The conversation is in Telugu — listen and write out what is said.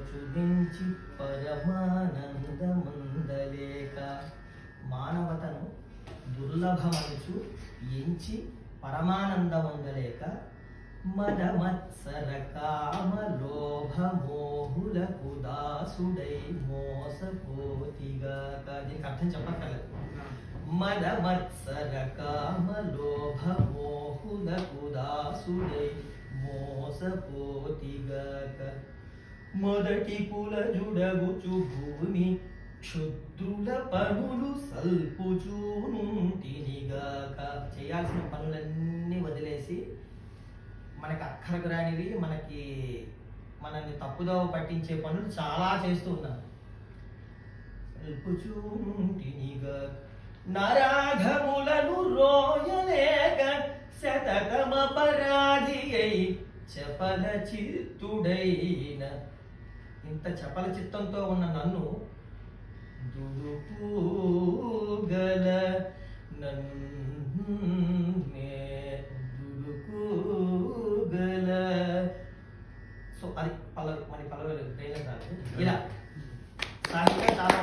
చూపించి పరమానందమందలేక మానవతను దుర్లభమనుచు ఎంచి పరమానందమందలేక మదమత్సర కామ లోభ మోహులకు దాసుడై మోసపోతిగాక. దీనికి అర్థం చెప్పక్కర్లేదు. మదమత్సర కామ లోభ మోహులకు దాసుడై మోసపోతిగాక. మొదటి కుల జుడగుచు భూమి క్షుద్రుల పనులు సల్పుచూనుంటినిగాక. చేయాల్సిన పనులన్నీ వదిలేసి మనకి అక్కరకు రానివి, మనల్ని తప్పుదోవ పట్టించే పనులు చాలా చేస్తూ ఉన్నారు. సల్పుచూనుంటినిగాక. నరాధములను రోయలేక శతతమపరాధి అయి చపల చిత్తుడైన. ఇంత చపల చిత్తంతో ఉన్న నన్ను దుడుకుగల దుడుకుగల. సో అది పల్లవి, మన పల్లవి ఇలా సాహిత్యం చాలా